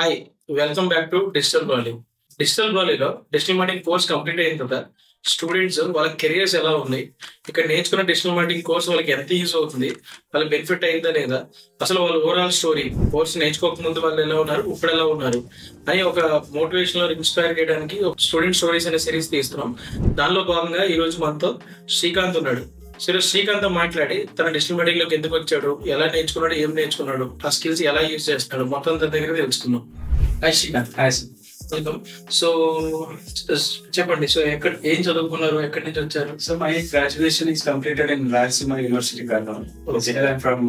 Hi, welcome back to digital brolly. Digital బ్రాలీలో digital marketing course complete అయిన తర్వాత students వాళ్ళ కెరియర్స్ ఎలా ఉన్నాయి, ఇక్కడ నేర్చుకున్న డిజిటల్ మార్కెటింగ్ కోర్స్ వాళ్ళకి ఎంత యూజ్ అవుతుంది, వాళ్ళకి బెనిఫిట్ అయిందా లేదా, అసలు వాళ్ళ ఓవరాల్ స్టోరీ కోర్స్ నేర్చుకోక ముందు వాళ్ళు ఎలా ఉన్నారు, ఇప్పుడు ఎలా ఉన్నారు అని ఒక మోటివేషనల్ ఇన్స్పైర్ చేయడానికి ఒక స్టూడెంట్ స్టోరీస్ అనే సిరీస్ తీస్తున్నాం. దానిలో భాగంగా ఈ రోజు మనతో శ్రీకాంత్ ఉన్నాడు. సరే, శ్రీకాంత్ మాట్లాడి తన డిజిటల్ మార్కెటింగ్ లోకి ఎందుకు వచ్చాడు, ఎలా నేర్చుకున్నాడు, ఏం నేర్చుకున్నాడు, ఆ స్కిల్స్ ఎలా యూజ్ చేస్తున్నాడు, మొత్తం తన దగ్గర తెలుసుకున్నాం. Hi Srikanth. Hi, sir. Welcome. So చెప్పండి, సో ఏం చదువుకున్నారు, ఎక్కడి నుంచి వచ్చారు? So my graduation is completed in Rajasima University, Karnool. Okay. I'm from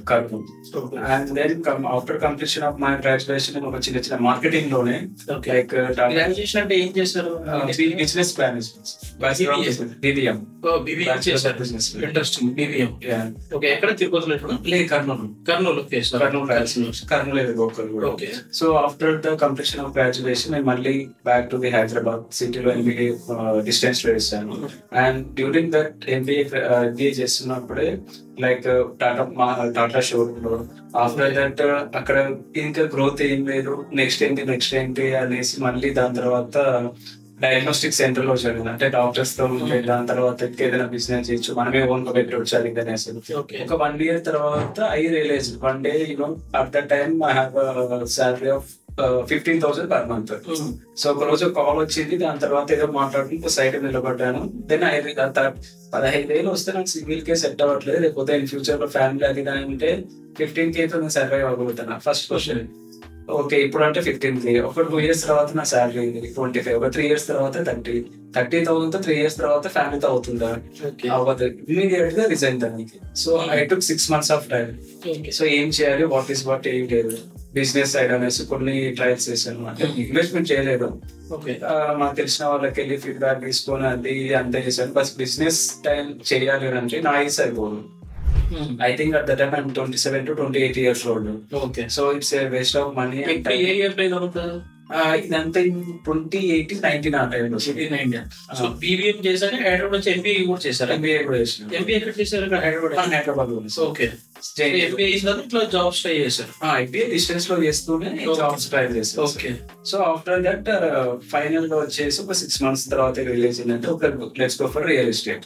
Karnool. Okay. And then after completion of my graduation, నేను ఒక చిన్న చిన్న మార్కెటింగ్ లోనే Okay. లైక్ గ్రాడ్యుయేషన్ అంటే ఏం చేశారు? Business management BBA. BBM. BBA చేశారు. Business. Interesting. BBM. Yeah. Okay, ఎక్కడ? తిరుపతిలో ఎక్కడ? లేదు Kurnool. Kurnool. Okay sir. Kurnool Rayalaseema. Kurnool local కూడా. Okay. So after the completion of graduation నేను మళ్ళీ బ్యాక్ టు ది హైదరాబాద్ సిటీలో ఎంబీఏ డిస్టెన్స్ లో చేశాను. అండ్ డ్యూరింగ్ దట్ ఎంబీఏ చేస్తున్నప్పుడే లైక్ టాటా షోరూమ్ లో ఆఫ్టర్ దట్ అక్కడ ఇంకా గ్రోత్ ఏం లేదు, నెక్స్ట్ ఏంటి అనేసి మళ్ళీ దాని తర్వాత డయాగ్నోస్టిక్ సెంటర్ లో చదివింది. అంటే డాక్టర్స్ తో ఉంటే దాని తర్వాత ఏదైనా బిజినెస్ చేయొచ్చు, మనమే ఓన్ గా పెట్టి వచ్చారు అనేసి. ఓకే. ఒక 1 year తర్వాత I realise one day at the time I have salary of 15,000 per month. So ఒక రోజు కాల్ వచ్చింది, దాని తర్వాత ఏదో మాట్లాడుకుంటూ సైడ్ నిలబడ్డాను. దెన్ 15,000 వస్తే నాకు సివిల్ కే సెట్ అవ్వట్లేదు, లేకపోతే ఇన్ ఫ్యూచర్ లో ఫ్యామిలీ అది అంటే 15K తో నేను సర్వైవ్ అవ్వగలుగుతాను. First question. ఓకే, ఇప్పుడు అంటే 15K. ఒక 2 years తర్వాత నా శాలరీ 25, ఒక 3 years తర్వాత 30,000 తో 3 years తర్వాత ఫ్యామిలీతో అవుతుందా? ఓకే. అవ్వదు. ఇమీడియట్ గా రిజైన్ దానికి. So I took 6 months of time. Okay. So ఏం చేయాలి, వాట్ ఈస్ వాట్, ఏం లేదు, బిజినెస్ సైడ్ అనేసి కొన్ని ట్రయల్స్ చేశాను. అంటే ఇన్వెస్ట్మెంట్ చేయలేదు, ఓకే. మాకు తెలిసిన వాళ్ళకి వెళ్ళి ఫీడ్బ్యాక్ తీసుకొని అది అంతే చేశాను. బస్ బిజినెస్ టైం చేయాలి అంటే నా ఏజ్ అయిపోదు. I think at the time I'm 27 to 28 years old. Okay. So it's a waste of money. ఇప్పుడు ఏ ఇయర్ లో ఇదంతా? ఇదంతా 2018-19 ఆ టైంలో. సో బీబీఎం చేశారు, హైదరాబాద్ నుంచి ఎంబీఏ కూడా చేశారు. ఎంబీఏ కూడా చేసిన ఎంబీఏ ఎక్కడ చేశారు? ఇక్కడ హైదరాబాద్. హైదరాబాద్ లో. ఓకే. ఎంబీఏ అయిన తర్వాత ఇట్లా జాబ్స్ ట్రై చేశారు. ఎంబీఏ డిస్టెన్స్ లో చేస్తూనే జాబ్స్ ట్రై చేశాను. Okay. So after that final గా వచ్చేసి ఒక 6 months తర్వాత రిలీజ్ అయిందంటే ఒక let's go for real estate.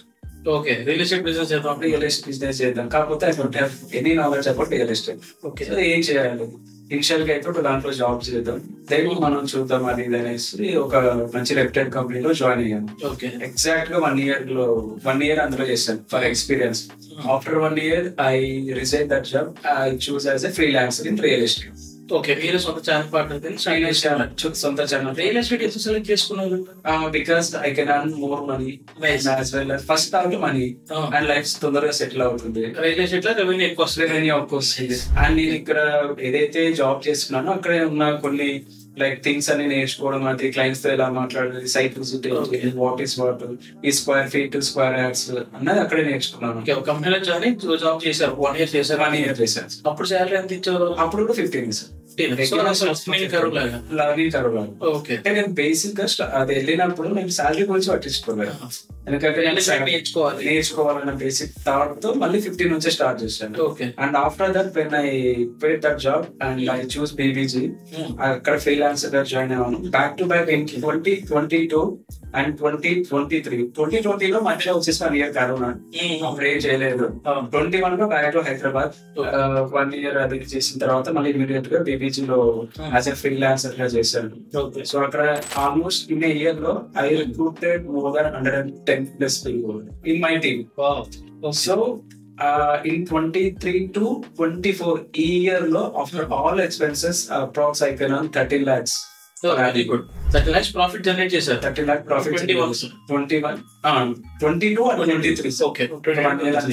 Okay, real estate business చేద్దాం. రియల్ ఎస్టేట్ బిజినెస్ చేద్దాం. కాకపోతే I don't have any knowledge about real estate. Okay. So ఏం చేయాలి, ఇనిషియల్ గా అయితే ఒక దాంట్లో జాబ్ చేద్దాం, దెన్ మనం చూద్దాం అది ఇది అనేసి ఒక మంచి రెప్యూటెడ్ కంపెనీలో జాయిన్ అయ్యాను. ఓకే. ఎగ్జాక్ట్ గా 1 year అందులో చేశాను for experience. After 1 year I resign that job. I choose as a freelancer in real estate. Okay, మీరు సొంత ఛానల్ పార్ట్నర్ సొంత ఛానల్. రియల్ ఎస్టేట్ ఎందుకు సెలెక్ట్ చేసుకున్నారు? Because I can earn more money as well as first target money and life తొందరగా settle అవుతుంది. Real estate లో revenue ఎక్కువ వస్తుంది. రెవెన్యూ ఎక్కువ వస్తుంది. అండ్ నేను ఇక్కడ ఏదైతే జాబ్ చేస్తున్నానో అక్కడే ఉన్న కొన్ని లైక్ థింగ్స్ అన్ని నేర్చుకోవడం, అది క్లయింట్స్ తో ఎలా మాట్లాడాలి, site visit, what is what, ఈ స్క్వేర్ ఫీట్, స్క్వేర్ యార్డ్స్ అన్నది అక్కడే నేర్చుకున్నాను. కంపెనీలో జాబ్ చేశారు, 1 year చేశారు. 1 year చేశాను. అప్పుడు శాలరీ ఎంత ఇచ్చారు? అప్పుడు కూడా 15 సార్. లర్నింగ్ కర్వ్ లాగా. ఓకే. అంటే నేను బేసిక్ గా అది వెళ్ళినప్పుడు నేను శాలరీ గురించి పట్టించుకోలేదు, ఎందుకంటే నేర్చుకోవాలన్న బేసిక్ థాట్ తో మళ్ళీ 15 నుంచే స్టార్ట్ చేశాను. Okay. And after that when I quit that job and I choose BBG, అక్కడ ఫ్రీలాన్సర్ గా జాయిన్ అయ్యాను. Back to back in 2022 and 2023 లో మధ్యలో వచ్చేసి 1 year కరోనా, అప్పుడు ఏం చేయలేదు. 21 లో బ్యాక్ టు హైదరాబాద్ 1 year అది చేసిన తర్వాత మళ్ళీ ఇమీడియట్ గా బీబీజీ లో యాజ్ ఎ ఫ్రీలాన్సర్ గా చేశాను. సో అక్కడ ఆల్మోస్ట్ ఇన్ ఏ ఇయర్ లో I recruited more than 110+ people in my team. So in 23 to 24 ఈ ఇయర్ లో after all expenses approx I can earn 30 lakhs. Very good. 30 lakhs profit generate చేశారు. 30 lakh profit. 22 and 23. Okay.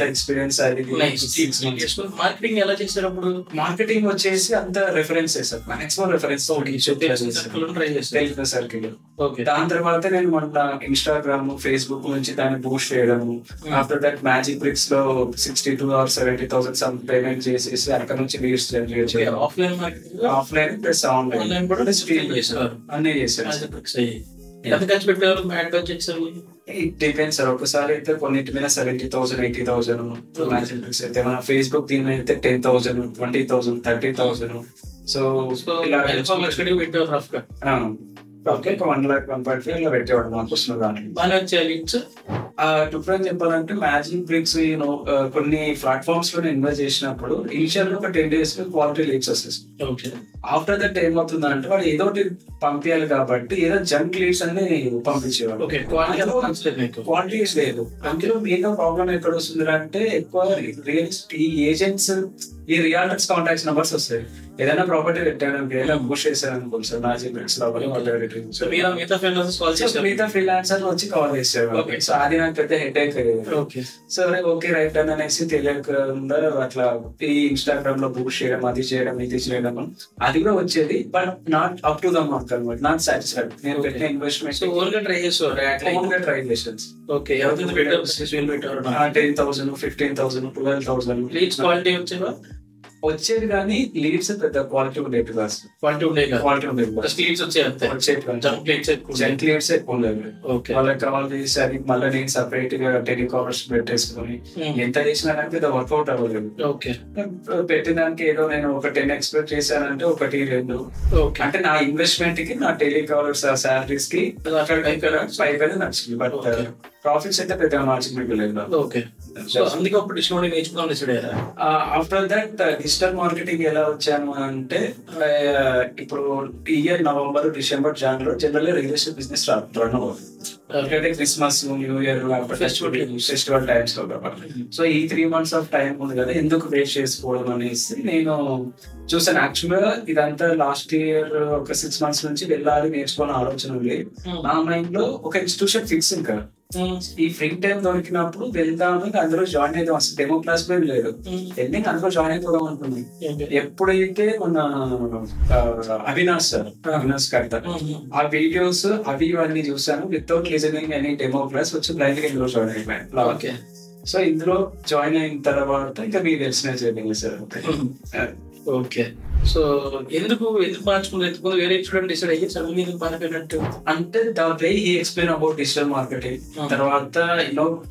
Experience అది. Marketing ఎలా చేశారు అప్పుడు? Marketing వచ్చేసి అంత reference చేశారు, మాక్సిమం రెఫరెన్స్ ట్రై చేశారు. సర్కిల్. ఓకే. దాని తర్వాత నేను మన ఇన్స్టాగ్రామ్, ఫేస్బుక్ నుంచి దాన్ని బూస్ట్ చేయడము. ఆఫ్టర్ దట్ మ్యాజిక్ బ్రిక్స్ లో 62 or 70,000 సమ్ పేమెంట్ చేసేసి అక్కడ నుంచి లీడ్స్ జనరేట్ చేయడం. Offline marketing, offline plus online కూడా అన్నీ చేశారు. ఎంత ఖర్చు పెట్టారు? Add budget sir it depends sir. ఒకసారి అయితే కొన్నిటి మీద 70,000, 80,000 మ్యాజిక్ బ్రిక్స్ అయితే, మన ఫేస్బుక్ దీని మీద అయితే 10,000, 20,000, 30,000. సో సో ఇలా పెట్టారు రఫ్ గా. ఓకే, 1,00,000 1.5 ఇలా పెట్టేవాడు మాకు వస్తున్న దానికి. బాగా వచ్చే లీడ్స్. టుప్రాన్ చెప్పాలంటే మ్యాజిక్ బ్రిక్స్ కొన్ని ప్లాట్ఫామ్స్ లో ఇన్వెస్ట్ చేసినప్పుడు ఇనిషియల్ ఒక 10 days క్వాలిటీ లీడ్స్ వస్తాయి. ఆఫ్టర్ దట్ ఏమవుతుందంటే వాడు ఏదో ఒకటి పంపించాలి కాబట్టి ఏదో జంక్ లీడ్స్ అన్ని పంపించేవాడు. క్వాలిటీ లేదు. అందులో మెయిన్ ప్రాబ్లం ఎక్కడ వస్తుంది అంటే ఎక్కువ ఈ ఏజెంట్స్ ఈ రియాల్టర్స్ కాంటాక్ట్స్ నెంబర్స్ వస్తాయి. ఏదైనా ప్రాపర్టీ పెట్టడానికి ఏదైనా బుష్ చేశారనుకోండి సార్ మ్యాజిక్ బ్రిక్స్ లో మిగతా ఫ్రీలాన్సర్ వచ్చి కవర్ చేసేవారు. సో అది నాకు పెద్ద హెడేక్ అయ్యేది. సో ఓకే రైట్ అని అనేసి తెలియకుండా అట్లా ఈ ఇన్స్టాగ్రామ్ లో బుష్ చేయడం, అది చేయడం, ఇది చేయడం, అది కూడా వచ్చేది. But not up to the mark అనమాట, నాట్ సాటిస్ఫైడ్. నేను పెట్టిన ఇన్వెస్ట్మెంట్ ట్రై చేసాను. 10,000, 15,000, 12,000 వచ్చేది కానీ లీడ్స్ పెద్ద క్వాలిటీ ఉండేది కాదు. జంక్ లీడ్స్ ఎక్కువ ఉండేవి. వాళ్ళకి కాల్ చేసి మళ్ళీ నేను సపరేట్ గా టెలికాలర్స్ పెట్టేసుకుని ఎంత చేసినా కానీ పెద్ద వర్కౌట్ అవ్వలేదు. పెట్టినానికి ఏదో నేను ఒక 10 ఎక్స్పెక్ట్ చేశానంటే 1, 2 అంటే నా ఇన్వెస్ట్మెంట్ కి నా టెలికాలర్స్ సాలరీస్ కి పైగానే నచ్చింది. బట్ ప్రాఫిట్స్ అయితే పెద్ద మార్జిన్ లేదు. అందుకే అప్పుడు డిస్కౌంట్ నేర్చుకున్నాను డిసైడ్ అయ్యారా? ఆఫ్టర్ దట్ డిజిటల్ మార్కెటింగ్ ఎలా వచ్చాను అంటే ఇప్పుడు year November, December, January general real estate business run అవుతుంది. ఎందుకంటే Christmas, new year, festival times లో కాబట్టి. సో ఈ 3 months ఆఫ్ టైం ఉంది కదా, ఎందుకు వేస్ట్ చేసుకోవడం అనేసి నేను చూసాను. యాక్చువల్గా ఇదంతా లాస్ట్ ఇయర్ ఒక 6 months నుంచి వెళ్ళాలి నేర్చుకోవాలని ఆలోచన ఉంది నా మైండ్ లో. ఒక ఇన్స్టిట్యూషన్ ఫిక్స్ ఇంకా ఈ ఫ్రీ టైం దొరికినప్పుడు వెళ్దాము, అందరూ జాయిన్ అయితే అసలు డెమో క్లాస్ కూడా లేదు. వెళ్ళి అందరూ జాయిన్ అయిపోదాం అనుకున్నాం. ఎప్పుడైతే మన అవినాష్ కర్త ఆ వీడియోస్ అవి ఇవన్నీ చూసాను, without listening any demo class వచ్చి బ్లైండ్ గా ఇందులో జాయిన్ అయిపోయాను. సో ఇందులో జాయిన్ అయిన తర్వాత ఇంకా మీకు తెలిసిన జరిగింది సార్. ఓకే, సో ఎందుకు మార్చుకుంటే వేరే స్టూడెంట్ డిసైడ్ అయ్యి సడన్లీ మారిపోయినట్టు అంటే the way he explain about digital marketing. తర్వాత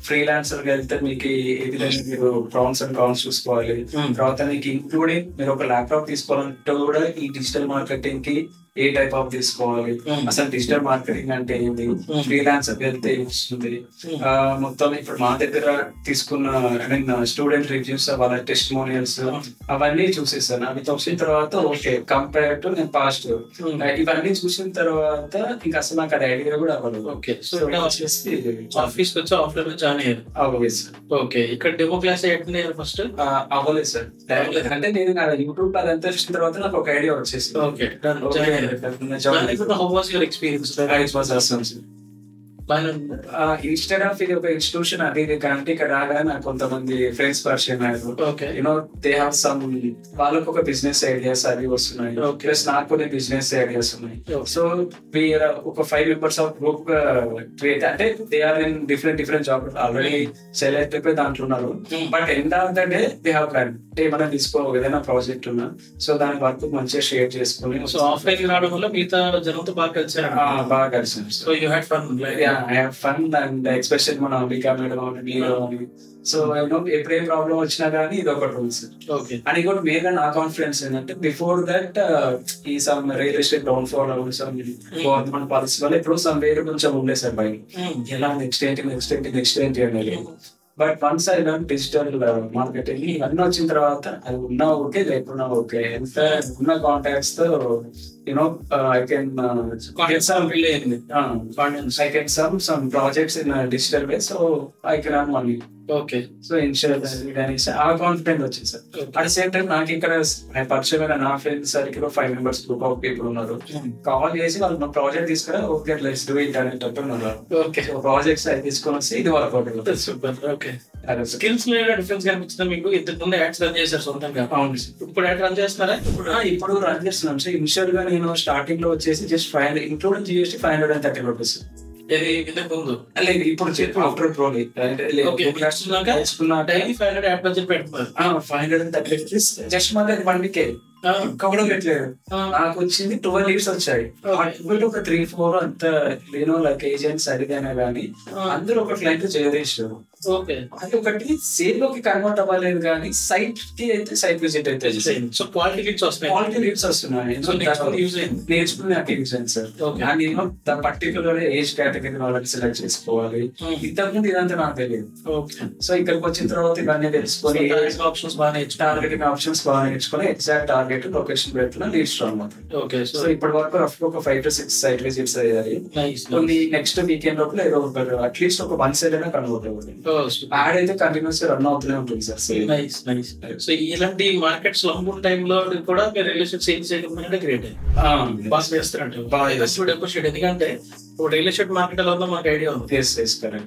ఫ్రీలాన్సర్ గా వెళ్తే మీకు ఏ విధంగా మీరు ప్రాన్స్ అండ్ కాన్స్ చూసుకోవాలి. తర్వాత మీకు ఇంక్లూడింగ్ మీరు ఒక ల్యాప్టాప్ తీసుకోవాలంటే కూడా ఈ డిజిటల్ మార్కెటింగ్ కి ఏ టైప్ ఆఫ్ తీసుకోవాలి, అసలు డిజిటల్ మార్కెటింగ్ అంటే ఏంటి, ఫ్రీలాన్సర్ వెళ్తే వస్తుంది మొత్తం. ఇప్పుడు మా దగ్గర తీసుకున్న స్టూడెంట్ రివ్యూస్, వాళ్ళ టెస్టిమోనియల్స్ అవన్నీ చూసేసాను. అవి చూసిన తర్వాత ఓకే కంపేర్ టు నేను పాస్ట్ ఇవన్నీ చూసిన తర్వాత ఇంకా అసలు నాకు అది ఐడియా కూడా అవ్వలేదు. ఓకే, సో ఆఫీస్ వచ్చి ఆఫ్లైన్ లో జాయిన్ అయ్యారు. అవ్వలేదు సార్. ఓకే, ఇక్కడ డెమో క్లాస్ ఫస్ట్ అవ్వలేదు సార్. అంటే నేను యూట్యూబ్ అదంతా చూసిన తర్వాత నాకు ఒక ఐడియా వచ్చేసి okay how was your experience? It was awesome. Instead of ఇది ఒక ఇన్స్టిట్యూషన్ అది కంటే ఇక్కడ రాగా నాకు కొంతమంది ఫ్రెండ్స్ పరిచయం అయ్యారు. యూనో దే హావ్ సమ్ వాళ్ళకు ఒక బిజినెస్ ఐడియాస్ అవి వస్తున్నాయి, ప్లస్ నాకు కొన్ని బిజినెస్ ఐడియాస్ ఉన్నాయి. సో ఒక 5 members ఆఫ్ గ్రూప్ క్రియేట్ అంటే they are in different job already select అయిపోయి దాంట్లో ఉన్నారు. But end of the day they have plan ఏమైనా తీసుకో ఏదైనా ప్రాజెక్ట్ ఉన్నా సో దాని వర్క్ మంచిగా షేర్ చేసుకుని. సో ఆఫ్లైన్ రావడం వల్ల మిగతా జనంతో బాగా కలిసారు. బాగా కలిసాను. So you had fun. I have fun and especially మన అంబికా మేడం అని. సో ఎప్పుడేం ప్రాబ్లం వచ్చినా కానీ ఇది ఒకటి రూల్స్. అని కూడా మెయిన్ నా కాన్ఫిడెన్స్ ఏంటంటే బిఫోర్ దట్ ఈ some real estate down fall some government policy వల్ల ఇప్పుడు సమ్ వేరే కొంచెం ఉండే సార్ బయట ఎలా నెక్స్ట్ ఏంటి అనేది. But once I learn digital marketing ఇవన్నీ వచ్చిన తర్వాత అది ఉన్నా ఓకే లేకున్నా ఓకే, ఎంత ఉన్న కాంటాక్ట్స్ తో you know I can some projects in a digital way, so I can earn money. Okay, so insurance ఆ కాన్ఫిడెంట్ వచ్చింది sir. At the same time నాకు ఇక్కడ పరిచయమైన నా ఫ్రెండ్స్ సరికి 5 members గ్రూప్ ఆఫ్ పీపుల్ ఉన్నారు. కాల్ చేసి వాళ్ళు ప్రాజెక్ట్ తీసుకురా ఓకే లెట్స్ డూ ఇట్ అనేటట్టు ఉన్నారు. ఓకే, ప్రాజెక్ట్స్ అవి తీసుకొని వస్తే ఇది వర్క్. సూపర్. ఓకే, స్కిల్స్ లో డిఫరెన్స్ కనిపించిందా మీకు? ఇంతకు ముందు యాడ్స్ రన్ చేశారు సొంతంగా. అవును, ఇప్పుడు యాడ్ రన్ చేస్తున్నారా? ఇప్పుడు రన్ చేస్తున్నాం సార్. ఇనిషియల్ గా నేను స్టార్టింగ్ లో వచ్చేసి జస్ట్ 500 ఇంక్లూడింగ్ GST 530 rupees. ముందు ఇప్పుడు after pro daily 500 add budget పెట్టుకున్నారు. 530 rupees జస్ట్ మళ్ళీ 1 week కూడా పెట్టలేదు. నాకు వచ్చింది 12 లీవ్స్ వచ్చాయి. ఒక 3-4 అంత నేను లైక్ ఏజెంట్స్ అడిగానే గానీ అందరూ ఒక క్లయింట్ చేరేసారు. అది ఒకటి సేల్ లోకి కన్వర్ట్ అవ్వలేదు కానీ సైట్ కి అయితే సైట్ విజిట్ అయితే క్వాలిటీ లీడ్స్ వస్తున్నాయి. నేర్చుకుని నాకు యూజ్ అయింది సార్. నేను పర్టికులర్ ఏజ్ కేటగిరీ వాళ్ళకి సెలెక్ట్ చేసుకోవాలి. ఇంతకుముందు ఇదంతా నాకు తెలియదు. సో ఇక్కడికి వచ్చిన తర్వాత ఇవన్నీ తెలుసుకొని టార్గెటింగ్ ఆప్షన్స్ బాగా నేర్చుకుని ఎగ్జాక్ట్ టార్గెట్ లొకేషన్ పెట్టుకుని నేర్చుకోవాలి. సో ఇప్పటి వరకు రఫ్ ఒక 5 to 6 సైట్ విజిట్స్ అయ్యాయి. కొన్ని నెక్స్ట్ వీకెండ్ లోపల ఏదో అట్లీస్ట్ ఒక 1 సైడ్ అయినా కన్వర్ట్ అవ్వదు. యాడ్ అయితే కంటిన్యూస్ రన్ అవుతూనే ఉంటుంది సార్. సో ఇలాంటి మార్కెట్స్ లో అమ్ముకున్న టైంలో కూడా రియల్ సేల్స్ చేయడం గ్రేట్ బాగా చేస్తారంటే. ఎందుకంటే రియల్ ఎస్టేట్ మార్కెట్ ఎలా ఉందో మాకు ఐడియా ఉంది.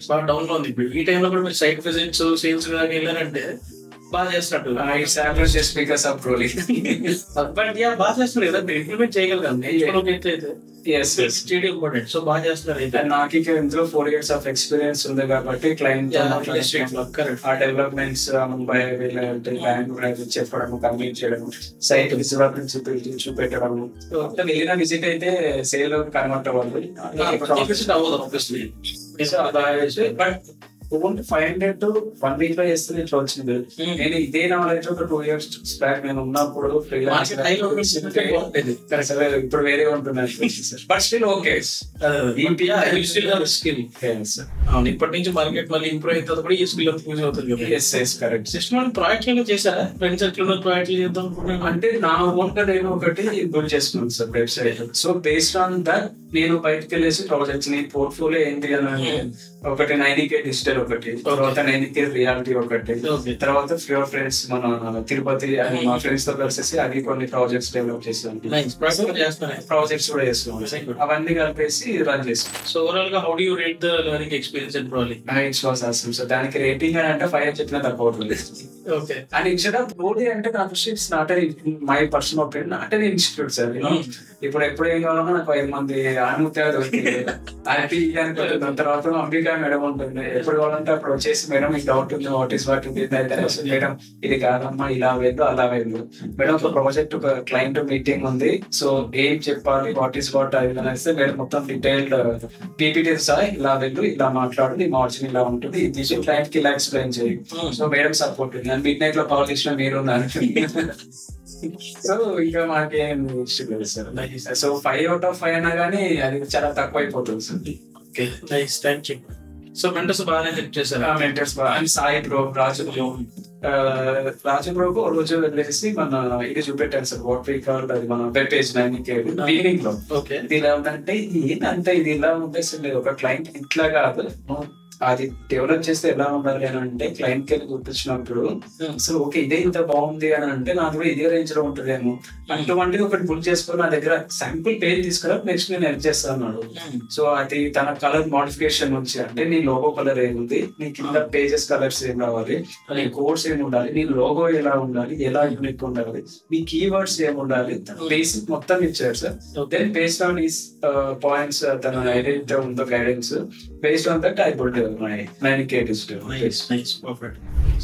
బాగా డౌన్ లో ఉంది. ఈ టైంలో కూడా మీరు సైట్ విజిట్స్ సేల్స్ వెళ్ళారంటే బాగా చేస్తున్నట్టు. బట్ బాగా చేస్తున్నారు కదా, ఇంప్లిమెంట్ చేయగలగాలి. సో బాగా చేస్తున్నారు. నాకు ఇందులో 4 years ఆఫ్ ఎక్స్పీరియన్స్ ఉంది కాబట్టి క్లయింట్ ఆ డెవలప్మెంట్స్ ముంబై బెంగళూరు చెప్పడం, కన్వీన్ చేయడం, సైట్ విజిట్ చూపెట్టడం. వెళ్ళిన విజిట్ అయితే సేల్ కన్వర్ట్ అవ్వాలి. బట్ 500 to 1 week లో చేస్తే ఇట్లా వచ్చింది. నేను ఇదే నాలెడ్జ్ ఒక 2 years బ్యాక్ నేను ఉన్నప్పుడు ఇప్పుడు వేరే ఉంటున్నాను. But still okay. ఇప్పటి నుంచి మార్కెట్ మళ్ళీ ఇంప్రూవ్ అవుతుంది కూడా ఈ స్కిల్ యూజ్ అవుతుంది. సిస్టమ్ ప్రాజెక్ట్ చేశారా? ఫ్రెండ్స్ ఎట్లా ప్రాజెక్ట్ చేద్దాం అంటే నా ఓన్ గా నేను ఒకటి బిల్డ్ చేసుకున్నాను sir website. So based on that నేను బయటకు వెళ్ళేసి ప్రాజెక్ట్స్ ని పోర్ట్ఫోలియో ఏంటి అని ఒకటి 90K డిజిటల్ ఒకటి, తర్వాత 90K రియాలిటీ ఒకటి, తర్వాత ఫ్యూర్ ఫ్రెండ్స్ మన తిరుపతి మా ఫ్రెండ్స్ తో కలిసి అది కొన్ని ప్రాజెక్ట్స్ డెవలప్ చేసాను. ప్రాజెక్ట్స్ కూడా చేస్తున్నాను. అవన్నీ కలిపేసి రన్ చేస్తాను. సో ఓవరాల్ గా how do you rate the learning experience and probably? It's was awesome. So దానికి రేటింగ్ అని అంటే 5 చెప్పినా తక్కువ అవుతుంది. ఓకే. అండ్ ఇన్స్టెడ్ ఆఫ్ రోడీ అంటే నాకు it's not my personal opinion, not an institute sir. ఇప్పుడు ఎప్పుడు ఏం కావాలన్నా నాకు 5 మంది అనుమతి దొరికింది. అది అనుకుంటున్నాను. తర్వాత అంబికా మేడం ఉంటుంది. ఎప్పుడు కావాలంటే అప్పుడు వచ్చేసి మేడం ఈ డౌట్ ఉంది, వాట్ ఈస్ వాట్ ఉంది మేడం, ఇది కాదమ్మా ఇలా వెళ్ళు అలా వెళ్ళు మేడం, ఒక ప్రాజెక్ట్ ఒక క్లయింట్ మీటింగ్ ఉంది, సో ఏం చెప్పాలి, వాట్ ఈస్ వాట్ అది అనేస్తే మేడం మొత్తం డీటెయిల్డ్ పీపీటీ సహా ఇలా వెళ్ళు ఇలా మాట్లాడు, నీ మార్జిన్ ఇలా ఉంటుంది, ఇది క్లయింట్ కి ఇలా ఎక్స్ప్లెయిన్ చేయి. సో మేడం సపోర్ట్ ఉంది. అండ్ మిడ్ నైట్ లో కాల్ చేసిన మీరు ఉన్నారు. సో ఇంకా మాకేం ఇష్టం సార్. సో 5 out of 5 అయినా కానీ అది చాలా తక్కువ అయిపోతుంది sir. Okay, nice, thank you. So mentors బాగానే హెల్ప్ చేశారు. మెంటర్స్ బాగా. And Sai bro, Raju Brook ఒక రోజు వెళ్ళేసి మన ఇది చూపెట్టాను సార్, వాట్ వీ కాల్ అది మన వెబ్ పేజ్ బిగినింగ్ లో. ఇది ఇలా ఉందంటే ఏంటంటే ఇది ఇలా ఉంటే సార్ ఒక క్లయింట్ ఇట్లా కాదు, అది డెవలప్ చేస్తే ఎలా ఉండాలి అని అంటే క్లయింట్ కి గుర్తించినప్పుడు అసలు ఓకే ఇదే ఇంత బాగుంది అని అంటే నాకు కూడా ఇదే రేంజ్ లో ఉంటుందేమో అటువంటిది ఒకటి బుక్ చేసుకొని నా దగ్గర శాంపుల్ పేజ్ తీసుకురా, నెక్స్ట్ నేను హెల్ప్ చేస్తాను. సో అది తన కలర్ మోడిఫికేషన్ నుంచి అంటే నీ లోగో కలర్ ఏముంది, నీ కింద పేజెస్ కలర్స్ ఏం రావాలి, నీ కోడ్స్ ఏమి ఉండాలి, నీ లోగో ఎలా ఉండాలి, ఎలా యూనిక్ ఉండాలి, నీ కీవర్డ్స్ ఏమి ఉండాలి, బేసిక్ మొత్తం ఇచ్చారు sir. Then based on is points తన ఏదైతే ఉందో guidance, based on that I built my 90K digital.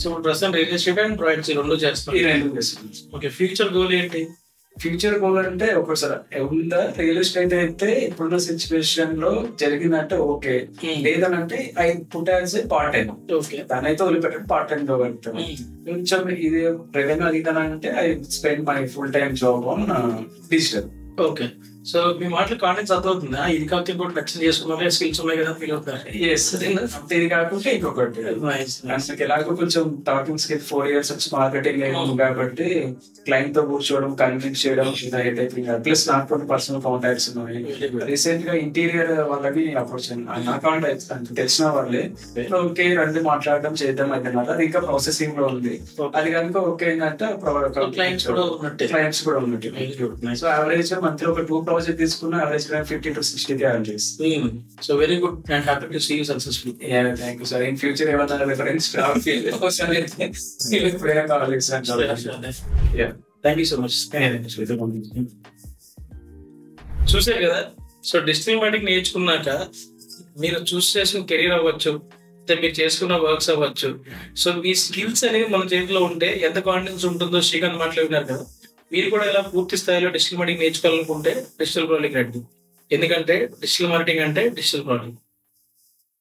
So ప్రస్తుతం రియల్ ఎస్టేట్ అండ్ ప్రాజెక్ట్స్ రెండు చేస్తాను. ఓకే, ఫ్యూచర్ గోల్ ఏంటి? ఫ్యూచర్ గోల్ అంటే ఒకసారి ఉందా రియల్ ఎస్టేట్ అయితే ఇప్పుడున్న సిచ్యువేషన్ లో జరిగిందంటే ఓకే, లేదనంటే I put as a part time. దానైతే వదిలిపెట్టాను, పార్ట్ టైం జాబ్ పెడతాను. కొంచెం ఇది రెవెన్యూ అడిగినానంటే I spend my full time job on digital. Okay, so మీ మాటలు కాంటెంట్స్ అర్థమవుతుందా? ఇది కాకపోతే ఇంకోటి నచ్చింది చేసుకున్నా స్కిల్స్ ఉన్నాయి కదా ఫీల్ అవుతారు. ఇది కాకుంటే ఇంకొకటి నాకు ఎలాగో కొంచెం టాకింగ్ స్కిల్ 4 years వచ్చి మార్కెటింగ్ అయింది కాబట్టి క్లయింట్ తో కూర్చోవడం, కన్విన్స్ చేయడం, ప్లస్ నాకు కొన్ని పర్సనల్ కాంటాక్ట్స్ ఉన్నాయి. రీసెంట్ గా ఇంటీరియర్ వాళ్ళని అప్రోచ్ అయ్యాను, నా కాంటాక్ట్స్ తెలిసిన వాళ్ళే. ఓకే రండి మాట్లాడడం చేద్దాం అయితే అది ఇంకా ప్రాసెసింగ్ లో ఉంది. అది కనుక ఓకే ఏంటంటే క్లయింట్స్ కూడా ఉన్నట్టు. సో యావరేజ్ మంత్లీ ఒక 2 ప్రాజెక్ట్ తీసుకున్న యావరేజ్ 50 to 60K earn చేస్తాను. So very good and happy to see you successful. Thank you sir. In future ఏమన్నా reference thank you so much. చూసారు కదా, సో డిజిటల్ మార్కెటింగ్ నేర్చుకున్నాక మీరు చూస్ చేసిన కెరీర్ అవ్వచ్చు, మీరు చేసుకున్న వర్క్స్ అవ్వచ్చు, సో మీ స్కిల్స్ అనేవి మన చేతిలో ఉంటే ఎంత కాన్ఫిడెన్స్ ఉంటుందో శ్రీకాంత్ మాట్లాడినారు కదా. మీరు కూడా ఇలా పూర్తి స్థాయిలో డిజిటల్ మార్కెటింగ్ నేర్చుకోవాలనుకుంటే డిజిటల్ బ్రోలింగ్ రండి. ఎందుకంటే డిజిటల్ మార్కెటింగ్ అంటే డిజిటల్ బ్రోలింగ్.